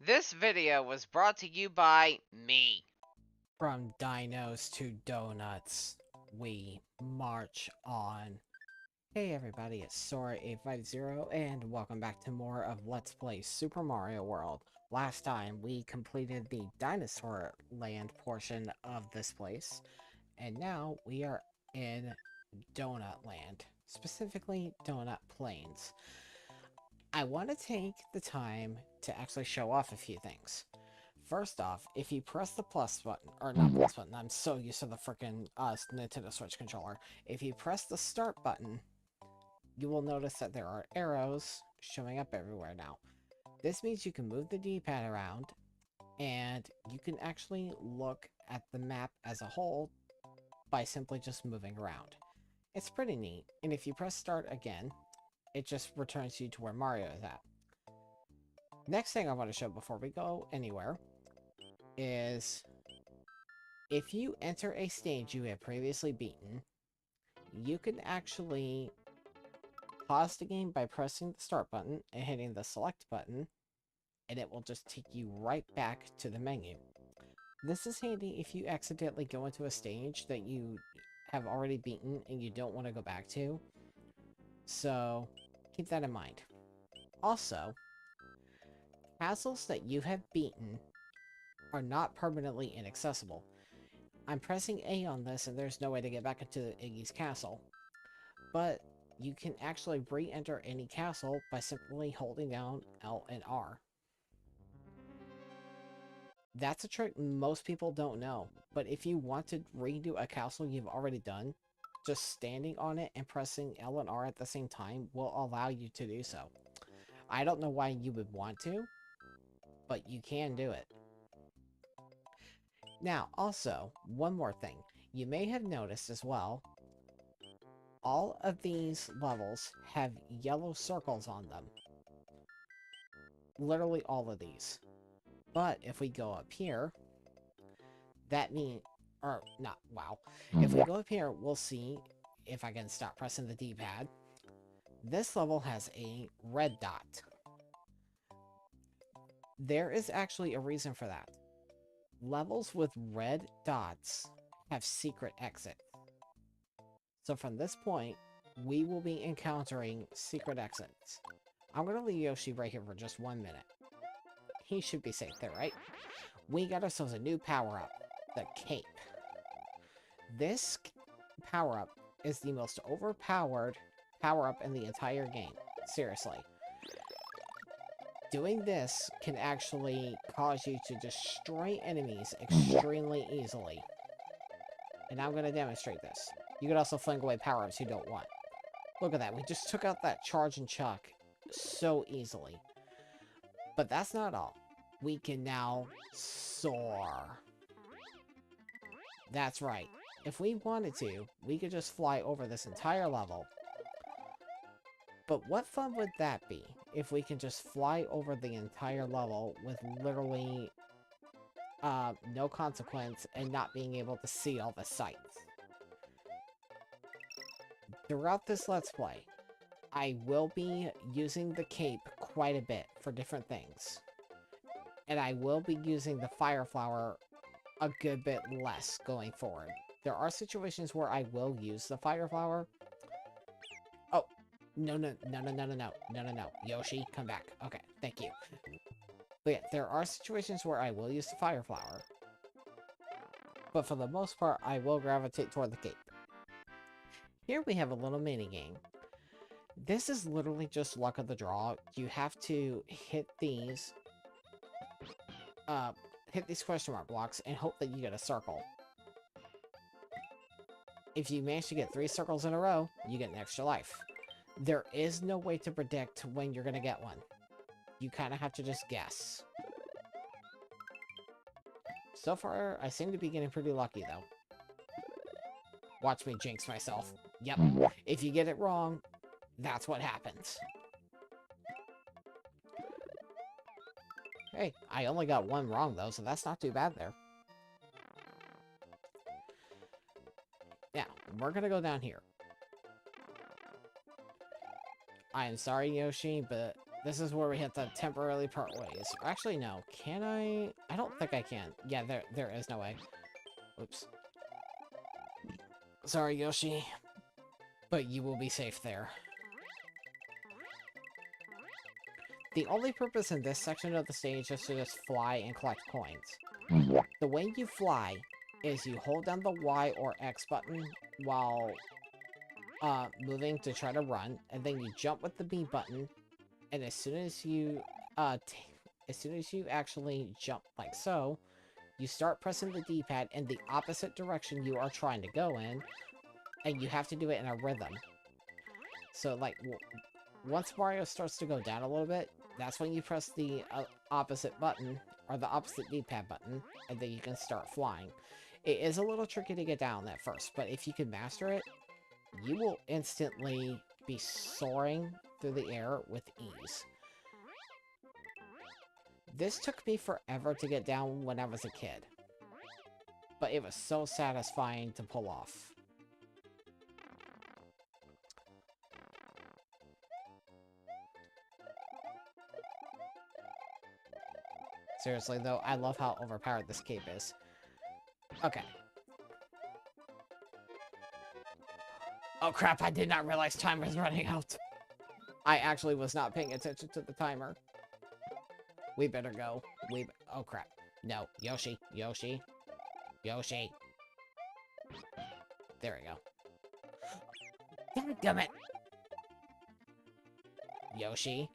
This video was brought to you by me. From dinos to donuts, we march on. Hey everybody, it's Sora850 and welcome back to more of Let's Play Super Mario World. Last time we completed the Dinosaur Land portion of this place, and now we are in Donut Land, specifically Donut Plains. I want to take the time to actually show off a few things. First off, if you press the plus button, or not plus button, I'm so used to the freaking Nintendo Switch controller. If you press the start button, you will notice that there are arrows showing up everywhere now. This means you can move the D-pad around, and you can actually look at the map as a whole by simply just moving around. It's pretty neat, and if you press start again, it just returns you to where Mario is at. Next thing I want to show before we go anywhere is if you enter a stage you have previously beaten, you can actually pause the game by pressing the start button and hitting the select button, and it will just take you right back to the menu. This is handy if you accidentally go into a stage that you have already beaten and you don't want to go back to, so keep that in mind. Also, castles that you have beaten are not permanently inaccessible. I'm pressing A on this and there's no way to get back into Iggy's castle. But you can actually re-enter any castle by simply holding down L and R. That's a trick most people don't know, but if you want to redo a castle you've already done, just standing on it and pressing L and R at the same time will allow you to do so. I don't know why you would want to, but you can do it. Now, also, one more thing. You may have noticed as well, all of these levels have yellow circles on them. Literally all of these. But if we go up here, that means, or not, wow. If we go up here, we'll see, if I can stop pressing the D-pad, this level has a red dot. There is actually a reason for that. Levels with red dots have secret exits. So from this point, we will be encountering secret exits. I'm going to leave Yoshi right here for just 1 minute. He should be safe there, right? We got ourselves a new power-up, the Cape. This power-up is the most overpowered power-up in the entire game. Seriously. Doing this can actually cause you to destroy enemies extremely easily. And I'm going to demonstrate this. You can also fling away power-ups you don't want. Look at that, we just took out that charge and chuck so easily. But that's not all. We can now soar. That's right. If we wanted to, we could just fly over this entire level. But what fun would that be, if we can just fly over the entire level with literally no consequence and not being able to see all the sights? Throughout this Let's Play, I will be using the cape quite a bit for different things. And I will be using the Fire Flower a good bit less going forward. There are situations where I will use the Fire Flower. Oh, no. Yoshi, come back. Okay, thank you. But yeah, there are situations where I will use the Fire Flower. But for the most part, I will gravitate toward the cape. Here we have a little mini game. This is literally just luck of the draw. You have to hit these question mark blocks and hope that you get a circle. If you manage to get 3 circles in a row, you get an extra life. There is no way to predict when you're gonna get one. You kind of have to just guess. So far, I seem to be getting pretty lucky, though. Watch me jinx myself. Yep, if you get it wrong, that's what happens. Hey, I only got 1 wrong, though, so that's not too bad there. Now, we're gonna go down here. I am sorry, Yoshi, but This is where we have to temporarily part ways. Actually, no. Can I? I don't think I can. Yeah, there is no way. Oops. Sorry, Yoshi. But you will be safe there. The only purpose in this section of the stage is to just fly and collect coins. The way you fly is you hold down the Y or X button while moving to try to run, and then you jump with the B button, and as soon as you actually jump like so, you start pressing the D-pad in the opposite direction you are trying to go in, and you have to do it in a rhythm. So like once Mario starts to go down a little bit, that's when you press the opposite button, or the opposite D-pad button, and then you can start flying. It is a little tricky to get down at first, but if you can master it, you will instantly be soaring through the air with ease. This took me forever to get down when I was a kid, but it was so satisfying to pull off. Seriously though, I love how overpowered this cape is. Okay. Oh crap, I did not realize time was running out. I actually was not paying attention to the timer. We better go. Oh crap. No, Yoshi, Yoshi, Yoshi. There we go. Dadgummit! Yoshi,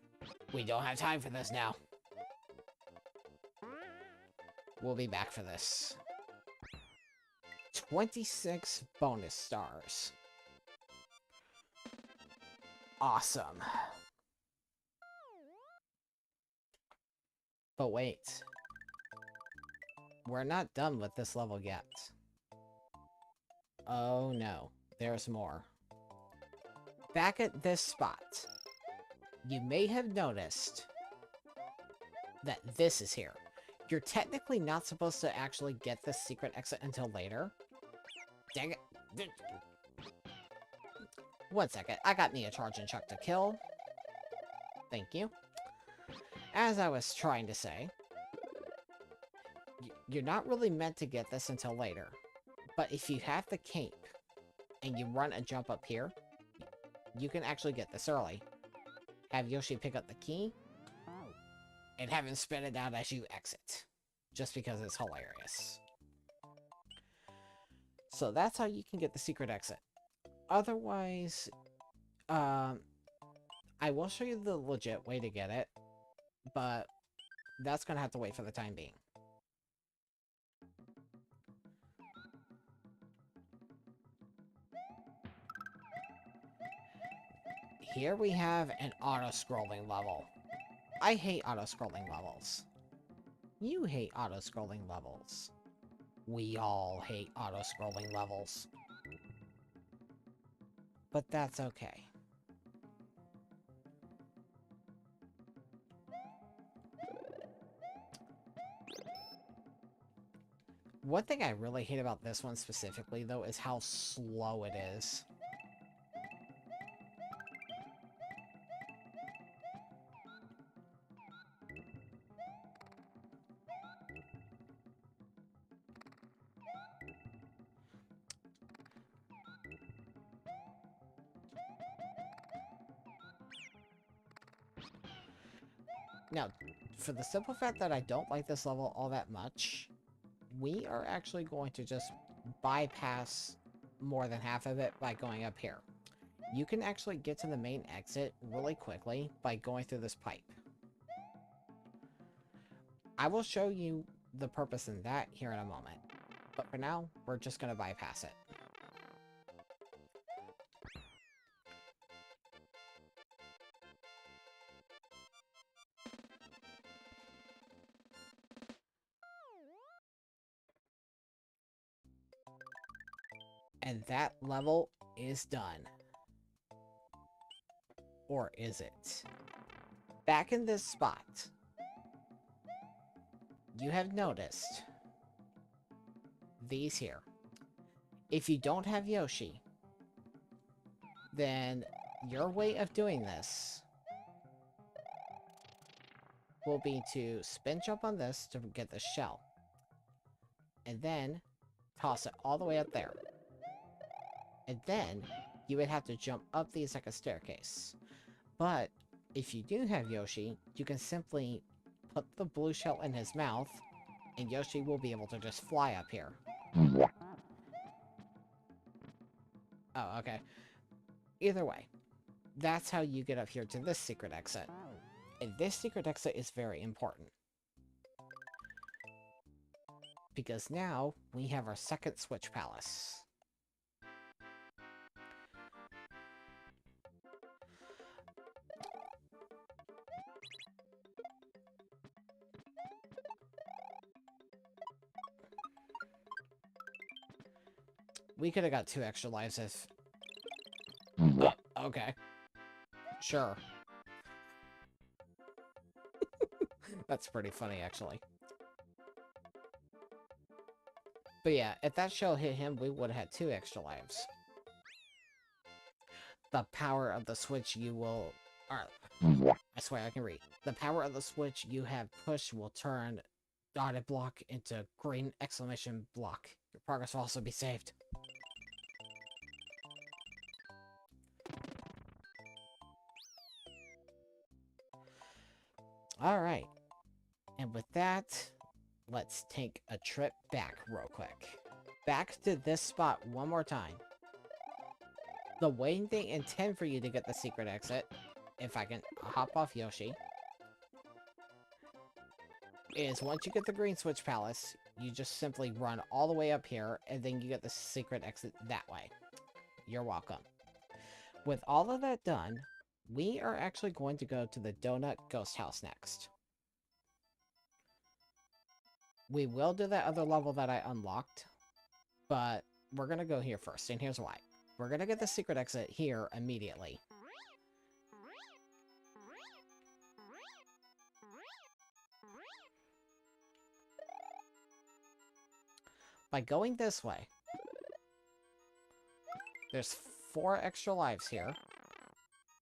we don't have time for this now. We'll be back for this. 26 bonus stars. Awesome. But wait. We're not done with this level yet. Oh no, there's more. Back at this spot, you may have noticed that this is here. You're technically not supposed to actually get this secret exit until later. Dang it. One second, I got me a charging chuck to kill. Thank you. As I was trying to say, you're not really meant to get this until later. But if you have the cape, and you run a jump up here, you can actually get this early. Have Yoshi pick up the key, and have him spit it out as you exit. Just because it's hilarious. So that's how you can get the secret exit. Otherwise, I will show you the legit way to get it, but that's gonna have to wait for the time being. Here we have an auto-scrolling level. I hate auto-scrolling levels. You hate auto-scrolling levels. We all hate auto-scrolling levels. But that's okay. One thing I really hate about this one specifically, though, is how slow it is. Now, for the simple fact that I don't like this level all that much, we are actually going to just bypass more than half of it by going up here. You can actually get to the main exit really quickly by going through this pipe. I will show you the purpose in that here in a moment, but for now, we're just going to bypass it. And that level is done. Or is it? Back in this spot, you have noticed these here. If you don't have Yoshi, then your way of doing this will be to spin jump on this to get the shell. And then toss it all the way up there. And then you would have to jump up these like a staircase. But if you do have Yoshi, you can simply put the blue shell in his mouth, and Yoshi will be able to just fly up here. Oh, okay. Either way, that's how you get up here to this secret exit. And this secret exit is very important. Because now, we have our second Switch Palace. We could have got 2 extra lives if... okay. Sure. That's pretty funny, actually. But yeah, if that shell hit him, we would have had 2 extra lives. The power of the switch you will... I swear I can read. The power of the switch you have pushed will turn dotted block into green exclamation block. Your progress will also be saved. Alright. And with that, let's take a trip back real quick. Back to this spot one more time. The way they intend for you to get the secret exit, if I can hop off Yoshi, is once you get the Green Switch Palace, you just simply run all the way up here, and then you get the secret exit that way. You're welcome. With all of that done, we are actually going to go to the Donut Ghost House next. We will do that other level that I unlocked, but we're going to go here first, and here's why. We're going to get the secret exit here immediately. By going this way, there's 4 extra lives here.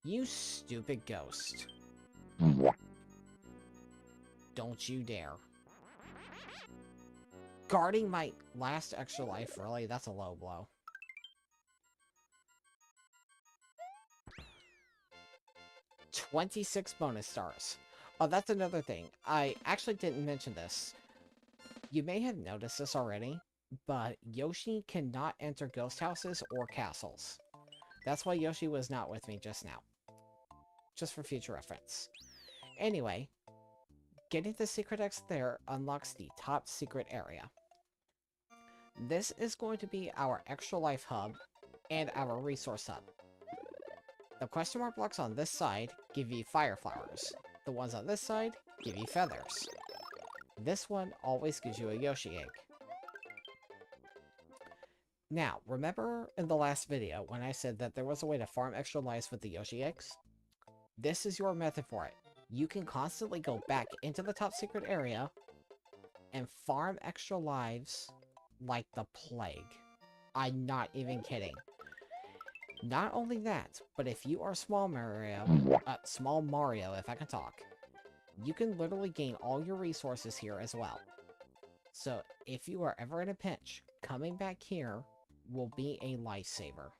You stupid ghost. Don't you dare. Guarding my last extra life, really? That's a low blow. $26 bonus stars. Oh, that's another thing. I actually didn't mention this. You may have noticed this already, but Yoshi cannot enter ghost houses or castles. That's why Yoshi was not with me just now. Just for future reference. Anyway, getting the secret exit there unlocks the top secret area. This is going to be our extra life hub and our resource hub. The question mark blocks on this side give you fire flowers. The ones on this side give you feathers. This one always gives you a Yoshi egg. Now, remember in the last video when I said that there was a way to farm extra lives with the Yoshi eggs? This is your method for it. You can constantly go back into the top secret area and farm extra lives like the plague. I'm not even kidding. Not only that, but if you are small Mario if I can talk, you can literally gain all your resources here as well. So if you are ever in a pinch, coming back here will be a lifesaver.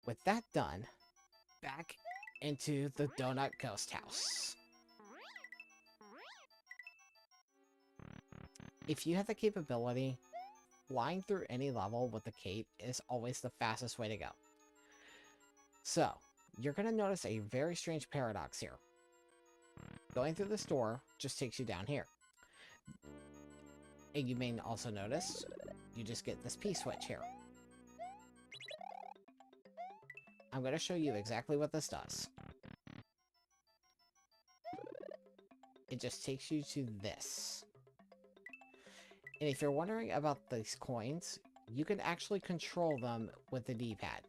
With that done, back into the Donut Ghost House. If you have the capability, flying through any level with the cape is always the fastest way to go. So, you're going to notice a very strange paradox here. Going through this door just takes you down here. And you may also notice, you just get this P-switch here. I'm going to show you exactly what this does. It just takes you to this. And if you're wondering about these coins, you can actually control them with the D-pad.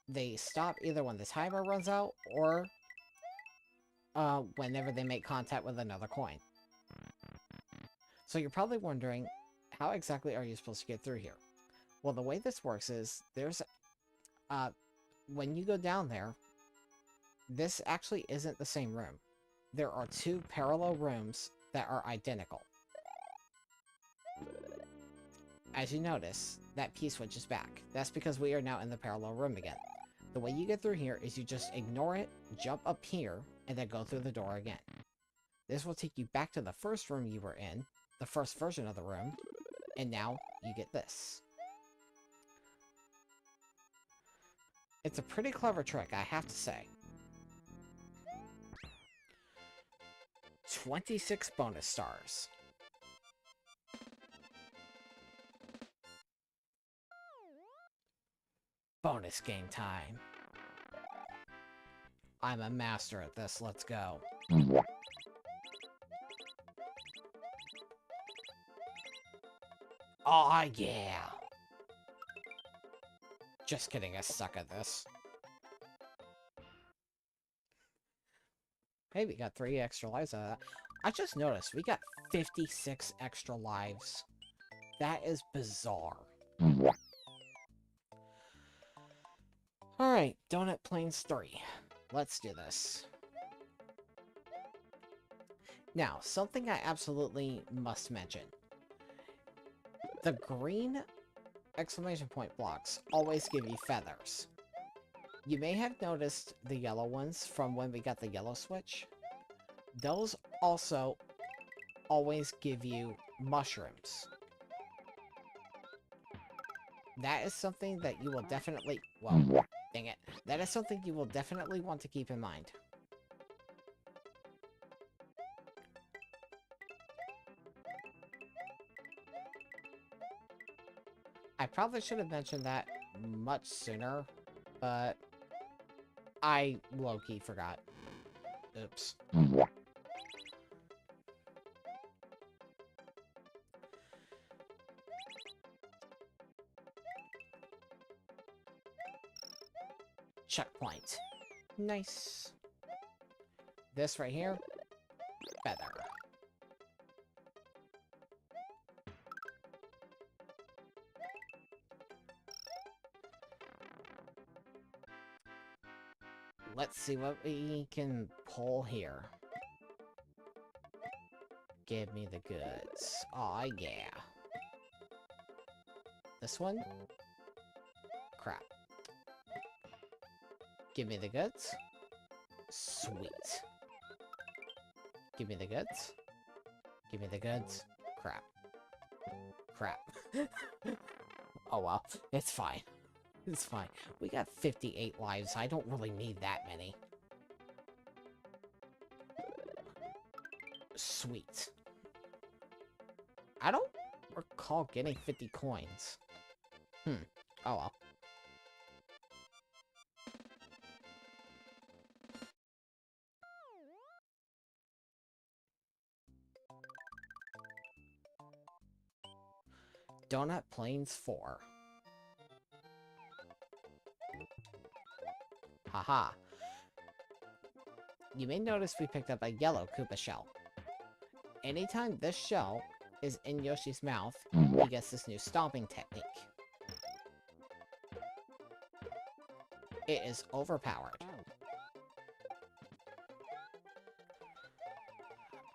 They stop either when the timer runs out, or whenever they make contact with another coin. So you're probably wondering, how exactly are you supposed to get through here? Well, the way this works is, there's when you go down there, this actually isn't the same room. There are two parallel rooms that are identical. As you notice, that P-switch is back. That's because we are now in the parallel room again. The way you get through here is you just ignore it, jump up here, and then go through the door again. This will take you back to the first room you were in, the first version of the room, and now you get this. It's a pretty clever trick, I have to say. 26 bonus stars. Bonus game time. I'm a master at this, let's go. Aw, yeah! Just kidding, I suck at this. Hey, we got 3 extra lives out of that. I just noticed, we got 56 extra lives. That is bizarre. Alright, Donut Plains 3. Let's do this. Now, something I absolutely must mention. The green exclamation point blocks always give you feathers. You may have noticed the yellow ones from when we got the yellow switch. Those also always give you mushrooms. That is something that you will definitely... Well, dang it. That is something you will definitely want to keep in mind. I probably should have mentioned that much sooner, but I low-key forgot. Oops. Checkpoint. Nice. This right here, feather. Let's see what we can pull here. Give me the goods. Aw, yeah. This one? Crap. Give me the goods. Sweet. Give me the goods. Give me the goods. Crap. Crap. Oh well, it's fine. It's fine. We got 58 lives. I don't really need that many. Sweet. I don't recall getting 50 coins. Oh well. Donut Plains 4. Haha. You may notice we picked up a yellow Koopa shell. Anytime this shell is in Yoshi's mouth, he gets this new stomping technique. It is overpowered.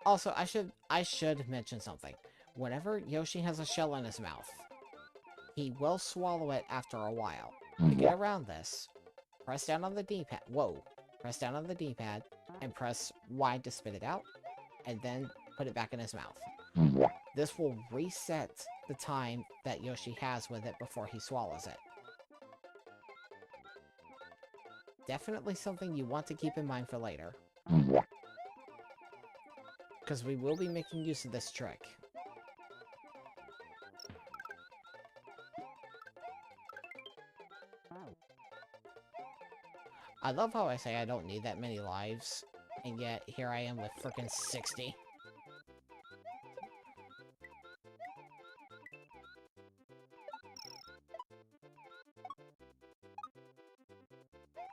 Also, I should mention something. Whenever Yoshi has a shell in his mouth, he will swallow it after a while. To get around this, press down on the D-pad. Whoa. Press down on the D-pad and press Y to spit it out, and then put it back in his mouth. This will reset the time that Yoshi has with it before he swallows it. Definitely something you want to keep in mind for later. Because we will be making use of this trick. I love how I say I don't need that many lives, and yet here I am with frickin' 60.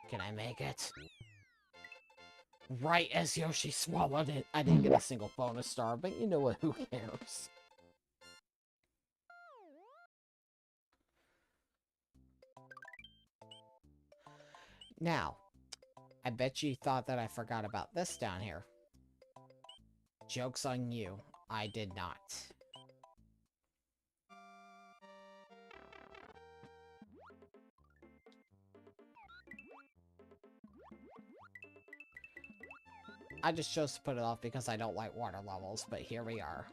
Can I make it? Right as Yoshi swallowed it, I didn't get a single bonus star, but you know what, who cares? Now, I bet you thought that I forgot about this down here. Joke's on you. I did not. I just chose to put it off because I don't like water levels, but here we are.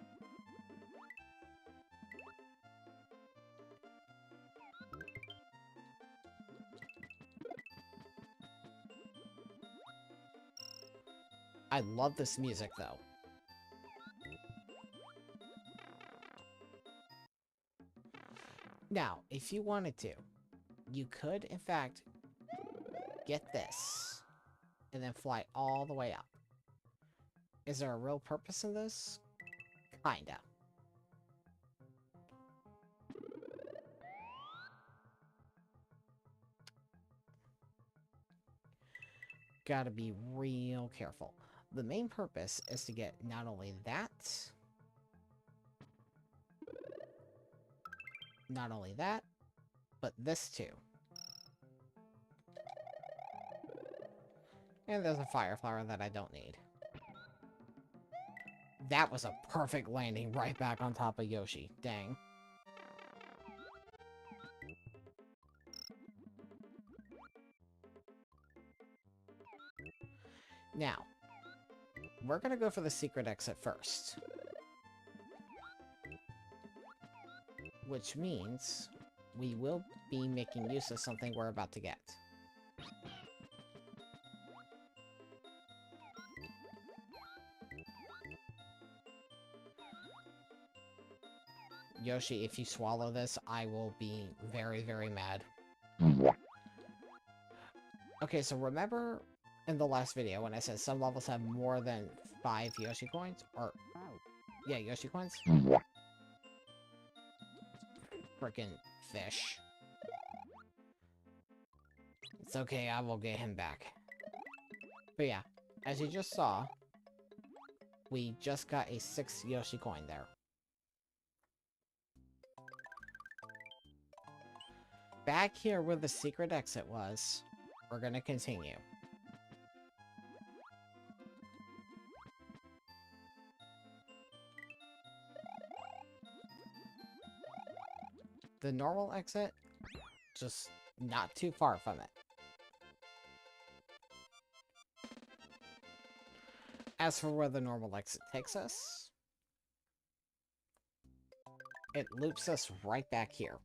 I love this music, though. Now, if you wanted to, you could, in fact, get this, and then fly all the way up. Is there a real purpose in this? Kinda. Gotta be real careful. The main purpose is to get not only that, but this too. And there's a fire flower that I don't need. That was a perfect landing right back on top of Yoshi. Dang. Now, we're gonna go for the secret exit first. Which means we will be making use of something we're about to get. Yoshi, if you swallow this, I will be very, very mad. Okay, so remember in the last video when I said some levels have more than 5 Yoshi coins? Or, yeah, Yoshi coins? Frickin' fish. It's okay, I will get him back. But yeah, as you just saw, we just got a 6 Yoshi coin there. Back here where the secret exit was, we're gonna continue. The normal exit, just not too far from it. As for where the normal exit takes us, it loops us right back here.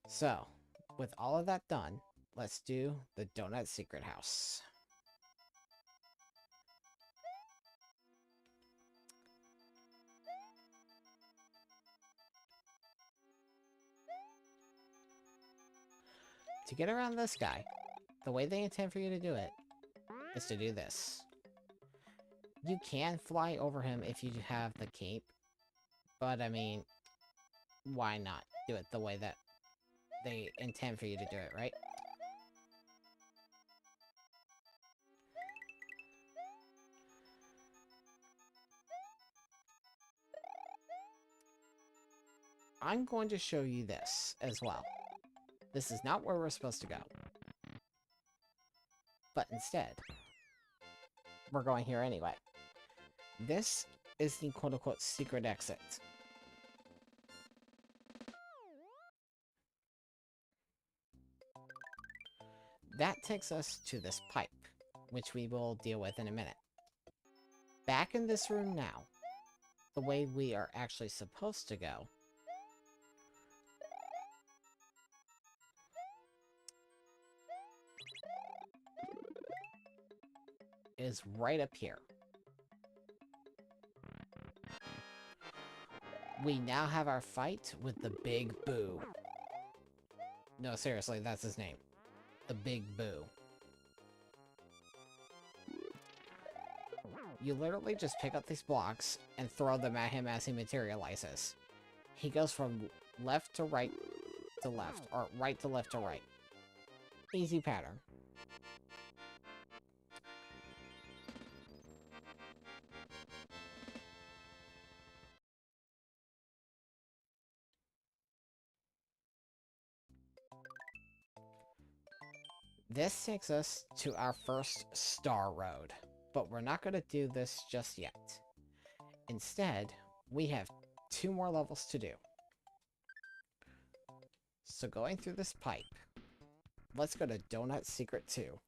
So, with all of that done, let's do the Donut Secret House. To get around this guy, the way they intend for you to do it is to do this. You can fly over him if you have the cape, but I mean, why not do it the way that they intend for you to do it, right? I'm going to show you this as well. This is not where we're supposed to go. But instead, we're going here anyway. This is the quote-unquote secret exit. That takes us to this pipe, which we will deal with in a minute. Back in this room now, the way we are actually supposed to go is right up here. We now have our fight with the Big Boo. No, seriously, that's his name. The Big Boo. You literally just pick up these blocks and throw them at him as he materializes. He goes from left to right to left, or right to left to right. Easy pattern. This takes us to our first Star Road, but we're not going to do this just yet. Instead, we have 2 more levels to do. So going through this pipe, let's go to Donut Secret 2.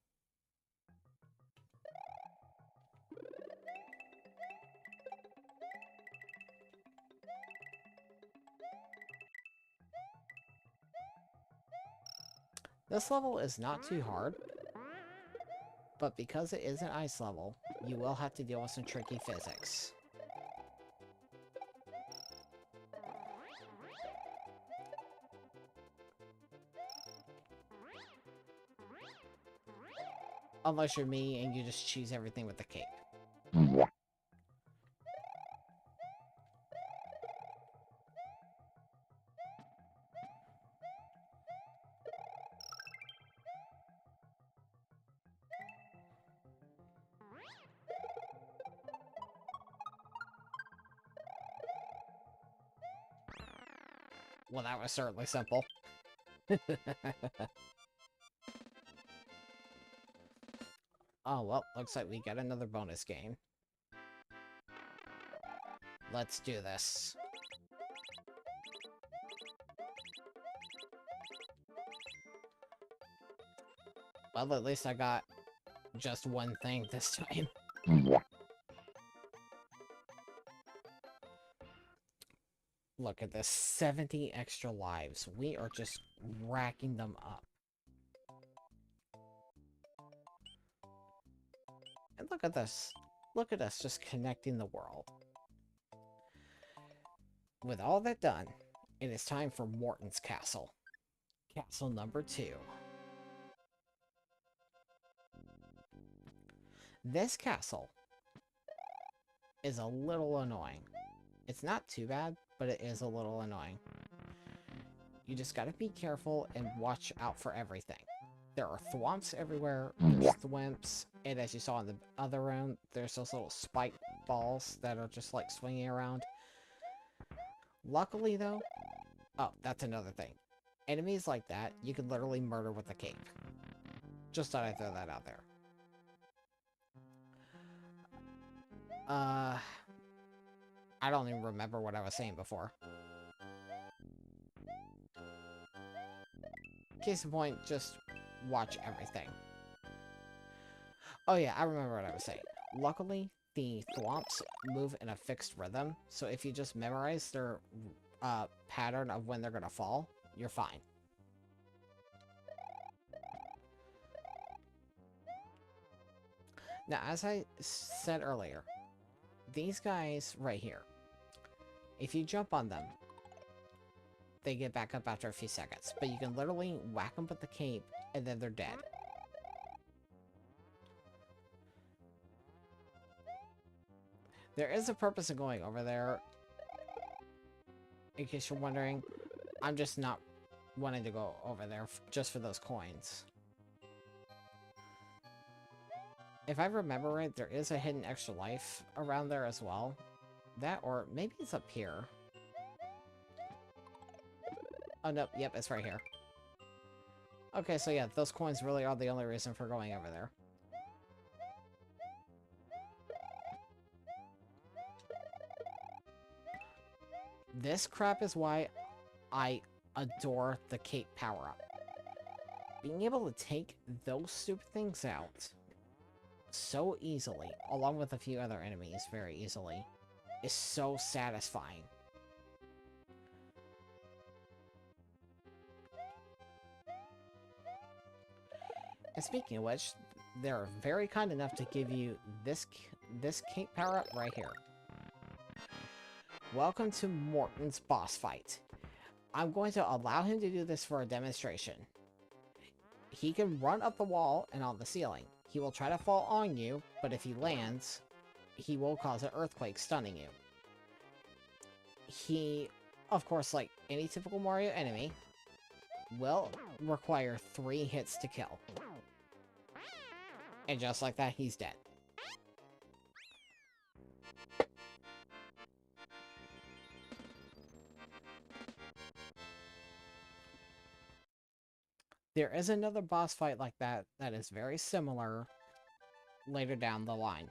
This level is not too hard, but because it is an ice level, you will have to deal with some tricky physics. Unless you're me and you just choose everything with the cape. Well, that was certainly simple. Oh, well, looks like we got another bonus game. Let's do this. Well, at least I got just one thing this time. Look at this, 70 extra lives. We are just racking them up. And look at this. Look at us just connecting the world. With all that done, it is time for Morton's Castle. Castle number 2. This castle is a little annoying. It's not too bad, but it is a little annoying. You just gotta be careful and watch out for everything. There are thwomps everywhere, there's thwimps, and as you saw in the other room, there's those little spike balls that are just like swinging around. Luckily though, oh, that's another thing. Enemies like that, you can literally murder with a cape. Just thought I'd throw that out there. I don't even remember what I was saying before. Case in point, just watch everything. Oh yeah, I remember what I was saying. Luckily, the thwomps move in a fixed rhythm, so if you just memorize their pattern of when they're gonna fall, you're fine. Now, as I said earlier, these guys right here, if you jump on them, they get back up after a few seconds, but you can literally whack them with the cape, and then they're dead. There is a purpose of going over there. In case you're wondering, I'm just not wanting to go over there just for those coins. If I remember right, there is a hidden extra life around there as well. That, or maybe it's up here. Oh, no, yep, it's right here. Okay, so yeah, those coins really are the only reason for going over there. This crap is why I adore the cape power-up. Being able to take those stupid things out so easily, along with a few other enemies very easily, is so satisfying. And speaking of which, they're very kind enough to give you this cape power-up right here. Welcome to Morton's boss fight. I'm going to allow him to do this for a demonstration. He can run up the wall and on the ceiling. He will try to fall on you, but if he lands, he will cause an earthquake, stunning you. He, of course, like any typical Mario enemy, will require 3 hits to kill. And just like that, he's dead. There is another boss fight like that that is very similar later down the line.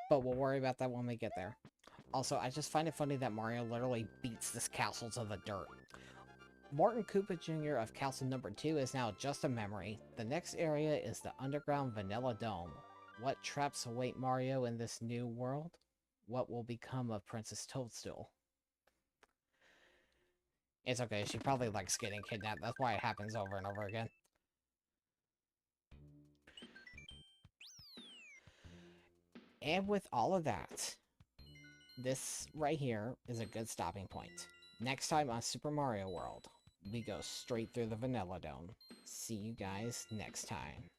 But we'll worry about that when we get there. Also, I just find it funny that Mario literally beats this castle to the dirt. Morton Koopa Jr. of Castle Number 2 is now just a memory. The next area is the underground Vanilla Dome. What traps await Mario in this new world? What will become of Princess Toadstool? It's okay, she probably likes getting kidnapped. That's why it happens over and over again. And with all of that, this right here is a good stopping point. Next time on Super Mario World, we go straight through the Vanilla Dome. See you guys next time.